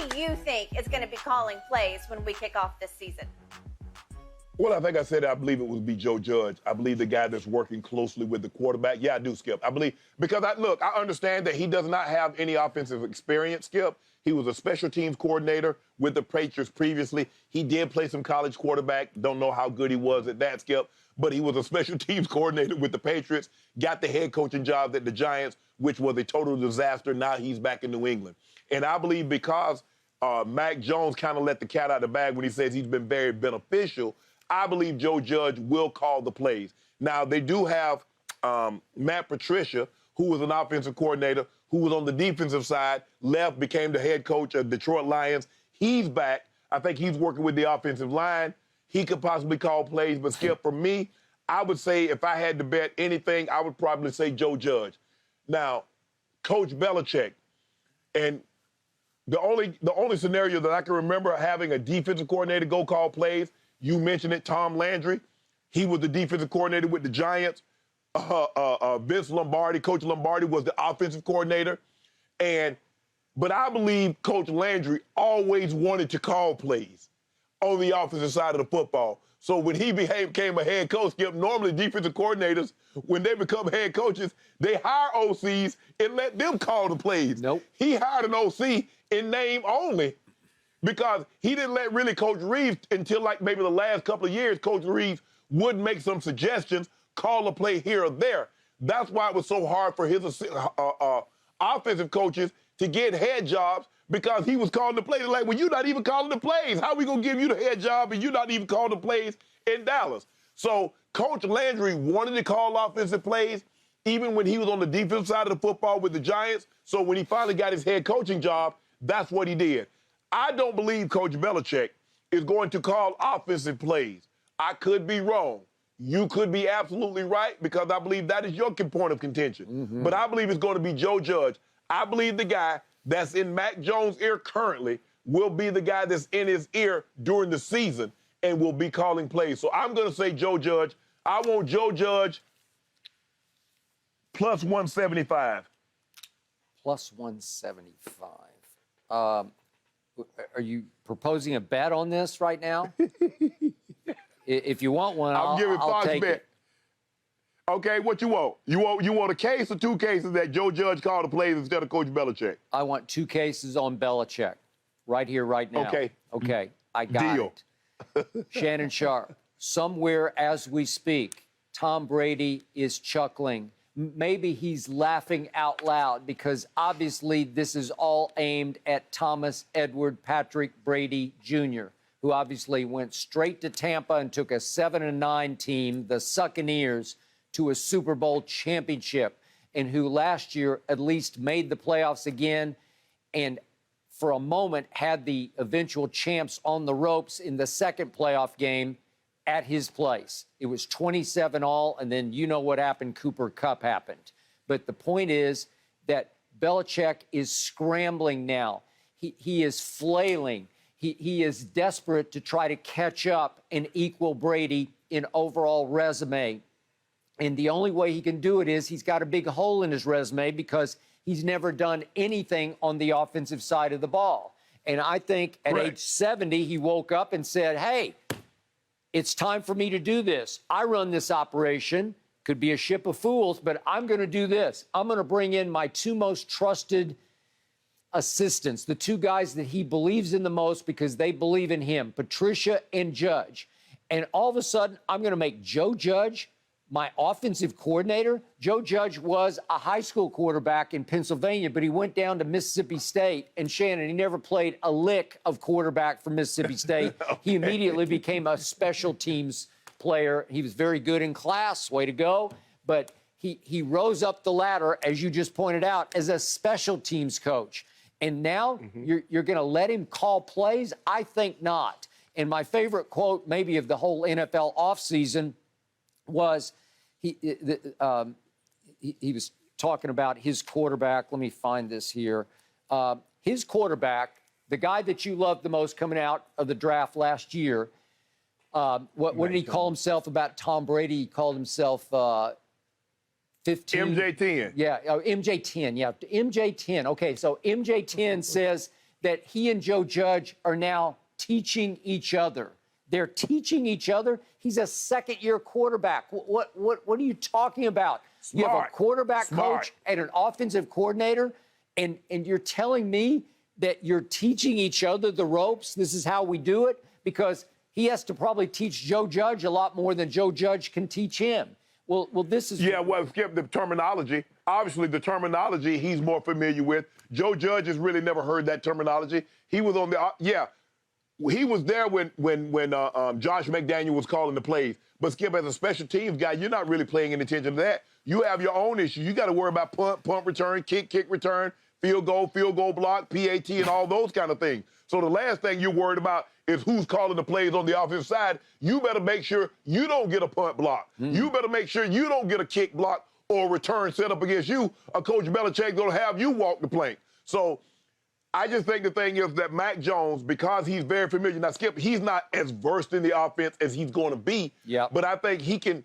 do you think is going to be calling plays when we kick off this season? Well, I think I said I believe it would be Joe Judge. I believe the guy that's working closely with the quarterback. Yeah, I do, Skip. I believe because I understand that he does not have any offensive experience, Skip. He was a special teams coordinator with the Patriots previously. He did play some college quarterback. Don't know how good he was at that, Skip. But he was a special teams coordinator with the Patriots, got the head coaching job at the Giants, which was a total disaster. Now he's back in New England. And I believe because Mac Jones kind of let the cat out of the bag when he says he's been very beneficial, I believe Joe Judge will call the plays. Now, they do have Matt Patricia, who was an offensive coordinator, who was on the defensive side, left, became the head coach of Detroit Lions. He's back. I think he's working with the offensive line. He could possibly call plays. But, Skip, for me, I would say if I had to bet anything, I would probably say Joe Judge. Now, Coach Belichick, and the only scenario that I can remember having a defensive coordinator go call plays, you mentioned it, Tom Landry. He was the defensive coordinator with the Giants. Vince Lombardi, Coach Lombardi was the offensive coordinator. But I believe Coach Landry always wanted to call plays on the offensive side of the football. So when he became a head coach, normally defensive coordinators, when they become head coaches, they hire OCs and let them call the plays. Nope. He hired an OC in name only, because he didn't let really Coach Reeves until like maybe the last couple of years. Coach Reeves would make some suggestions, call a play here or there. That's why it was so hard for his offensive coaches to get head jobs, because he was calling the plays. They're like, well, you're not even calling the plays. How are we going to give you the head job and you're not even calling the plays in Dallas? So Coach Landry wanted to call offensive plays even when he was on the defensive side of the football with the Giants. So when he finally got his head coaching job, that's what he did. I don't believe Coach Belichick is going to call offensive plays. I could be wrong. You could be absolutely right, because I believe that is your point of contention. Mm-hmm. But I believe it's going to be Joe Judge. I believe the guy that's in Mac Jones' ear currently will be the guy that's in his ear during the season and will be calling plays. So I'm going to say Joe Judge. I want Joe Judge plus 175. Plus 175. Are you proposing a bet on this right now? If you want one, I'll take it. Okay, what you want? You want a case or two cases that Joe Judge called the plays instead of Coach Belichick? I want two cases on Belichick right here, right now. Okay, I got it. Shannon Sharpe, somewhere as we speak, Tom Brady is chuckling. Maybe he's laughing out loud, because obviously this is all aimed at Thomas Edward Patrick Brady Jr., who obviously went straight to Tampa and took a 7-9 team, the Succaneers, to a Super Bowl championship, and who last year at least made the playoffs again, and for a moment had the eventual champs on the ropes in the second playoff game at his place. It was 27-all, and then you know what happened. Cooper Kupp happened. But the point is that Belichick is scrambling now. He is flailing. He is desperate to try to catch up and equal Brady in overall resume. And the only way he can do it is he's got a big hole in his resume, because he's never done anything on the offensive side of the ball. And I think at age 70, he woke up and said, hey, it's time for me to do this. I run this operation. Could be a ship of fools, but I'm going to do this. I'm going to bring in my two most trusted assistants, the two guys that he believes in the most because they believe in him, Patricia and Judge. And all of a sudden, I'm going to make Joe Judge my offensive coordinator. Joe Judge was a high school quarterback in Pennsylvania, but he went down to Mississippi State. And Shannon, he never played a lick of quarterback for Mississippi State. Okay. He immediately became a special teams player. He was very good in class, way to go. But he rose up the ladder, as you just pointed out, as a special teams coach. And now you're going to let him call plays? I think not. And my favorite quote maybe of the whole NFL offseason was he was talking about his quarterback. Let me find this here. His quarterback, the guy that you loved the most coming out of the draft last year, what did he call himself about Tom Brady? He called himself 15. MJ10. Yeah, MJ10. Yeah, MJ10. Okay, so MJ10 says that he and Joe Judge are now teaching each other. They're teaching each other. He's a second-year quarterback. What are you talking about? Smart. You have a quarterback Smart. coach and an offensive coordinator, and you're telling me that you're teaching each other the ropes? This is how we do it? Because he has to probably teach Joe Judge a lot more than Joe Judge can teach him. Well, this is... Yeah, well, Skip, the terminology. Obviously, the terminology he's more familiar with. Joe Judge has really never heard that terminology. He was on the... he was there when Josh McDaniel was calling the plays. But, Skip, as a special teams guy, you're not really paying any attention to that. You have your own issues. You got to worry about punt return, kick return, field goal block, PAT, and all those kind of things. So the last thing you're worried about is who's calling the plays on the offensive side. You better make sure you don't get a punt block. You better make sure you don't get a kick block or a return set up against you, or Coach Belichick going to have you walk the plank. So I just think the thing is that Mac Jones, because he's very familiar, now, Skip, he's not as versed in the offense as he's going to be, but I think he can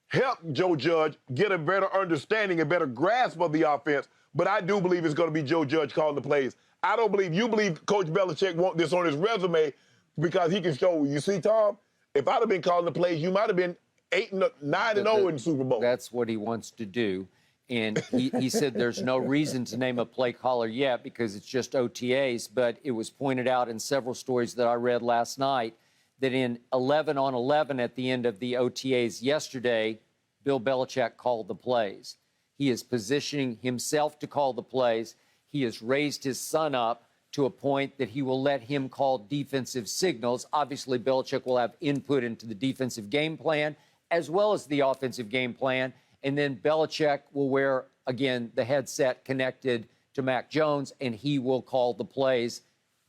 help Joe Judge get a better understanding, a better grasp of the offense. But I do believe it's going to be Joe Judge calling the plays. I don't believe you believe Coach Belichick want this on his resume because he can show, you see, Tom, if I'd have been calling the plays, you might have been 9-0 in the Super Bowl. That's what he wants to do. And he said there's no reason to name a play caller yet because it's just OTAs. But it was pointed out in several stories that I read last night that in 11 on 11 at the end of the OTAs yesterday, Bill Belichick called the plays. He is positioning himself to call the plays. He has raised his son up to a point that he will let him call defensive signals. Obviously, Belichick will have input into the defensive game plan as well as the offensive game plan. And then Belichick will wear, again, the headset connected to Mac Jones, and he will call the plays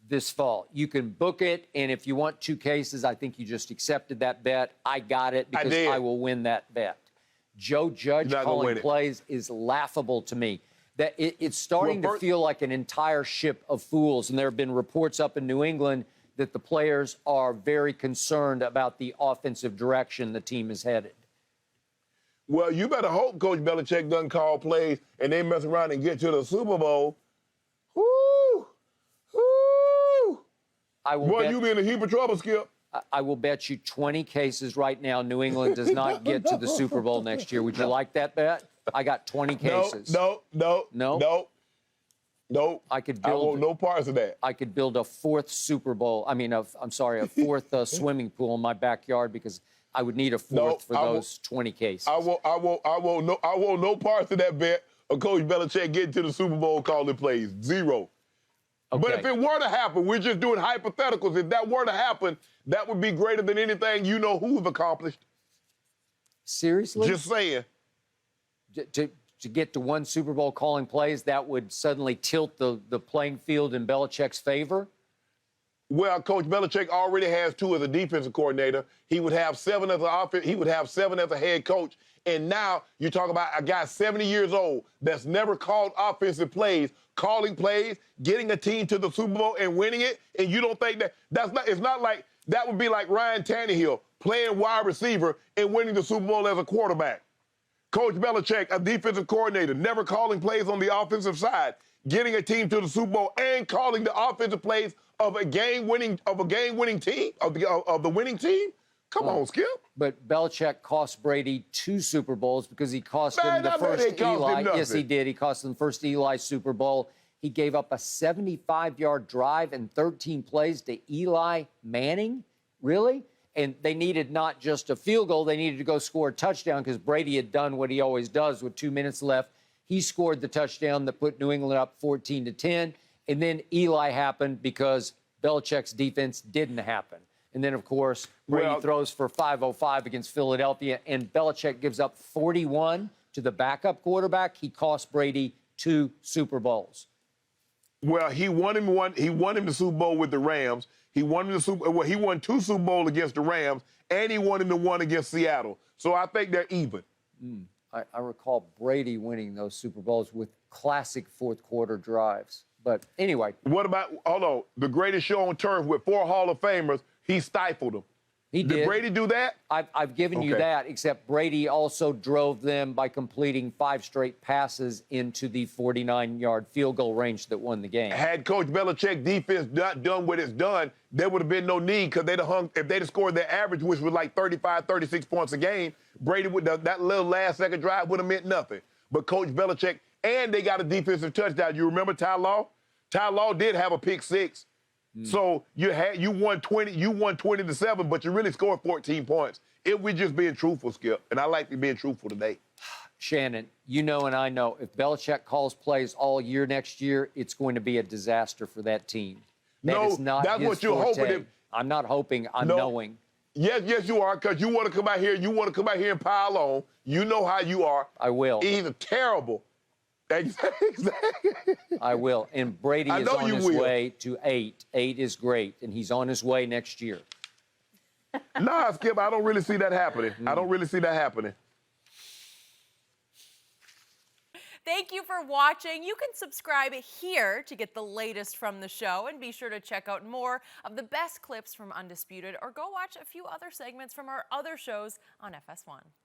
this fall. You can book it, and if you want 2 cases, I think you just accepted that bet. I got it because I will win that bet. Joe Judge calling plays is laughable to me. That it's starting to feel like an entire ship of fools, and there have been reports up in New England that the players are very concerned about the offensive direction the team is headed. Well, you better hope Coach Belichick doesn't call plays and they mess around and get to the Super Bowl. Woo! Woo! You be in a heap of trouble, Skip. I will bet you 20 cases right now New England does not get to the Super Bowl next year. Would you like that bet? I got 20 cases. No. I want no parts of that. I could build a 4th Super Bowl. I mean, a 4th swimming pool in my backyard because I would need a 4th for those 20 cases. I want no parts of that bet of Coach Belichick getting to the Super Bowl calling plays. 0. Okay. But if it were to happen, we're just doing hypotheticals. If that were to happen, that would be greater than anything you know who've accomplished. Seriously? Just saying. To get to 1 Super Bowl calling plays, that would suddenly tilt the playing field in Belichick's favor? Well, Coach Belichick already has 2 as a defensive coordinator. He would have 7 as an offense. He would have 7 as a head coach. And now you're talking about a guy 70 years old that's never called offensive plays, calling plays, getting a team to the Super Bowl and winning it. And you don't think it's not like that would be like Ryan Tannehill playing wide receiver and winning the Super Bowl as a quarterback. Coach Belichick, a defensive coordinator, never calling plays on the offensive side, getting a team to the Super Bowl and calling the offensive plays of a game-winning team, of the winning team. Come on, Skip. But Belichick cost Brady 2 Super Bowls because he cost him the first Eli. Yes, he did. He cost him the first Eli Super Bowl. He gave up a 75-yard drive and 13 plays to Eli Manning. Really? And they needed not just a field goal, they needed to go score a touchdown because Brady had done what he always does with 2 minutes left. He scored the touchdown that put New England up 14-10. And then Eli happened because Belichick's defense didn't happen. And then, of course, Brady throws for 505 against Philadelphia, and Belichick gives up 41 to the backup quarterback. He cost Brady 2 Super Bowls. Well, he won him the Super Bowl with the Rams. He won 2 Super Bowls against the Rams, and he won him the 1 against Seattle. So I think they're even. I recall Brady winning those Super Bowls with classic fourth-quarter drives. But anyway. What about, the greatest show on turf with 4 Hall of Famers, he stifled them. He Did did. Brady do that? I've given you Okay. that, except Brady also drove them by completing 5 straight passes into the 49-yard field goal range that won the game. Had Coach Belichick defense not done what it's done, there would have been no need because they'd have hung, if they'd have scored their average, which was like 35, 36 points a game, Brady would, that little last second drive would have meant nothing. But Coach Belichick, and they got a defensive touchdown. You remember Ty Law? Ty Law did have a pick six. So you won 20-7, but you really scored 14 points. If we're just being truthful, Skip, and I like to being truthful today. Shannon, you know and I know, if Belichick calls plays all year next year, it's going to be a disaster for that team. That No, is not that's his what you're forte. hoping. I'm not hoping, I'm knowing. Yes, you are, because you want to come out here, and pile on. You know how you are. I will. He's terrible. Exactly. I will. And Brady I is know on you his will. way to 8. 8 is great, and he's on his way next year. Nah, Skip, I don't really see that happening. I don't really see that happening. Thank you for watching. You can subscribe here to get the latest from the show, and be sure to check out more of the best clips from Undisputed, or go watch a few other segments from our other shows on FS1.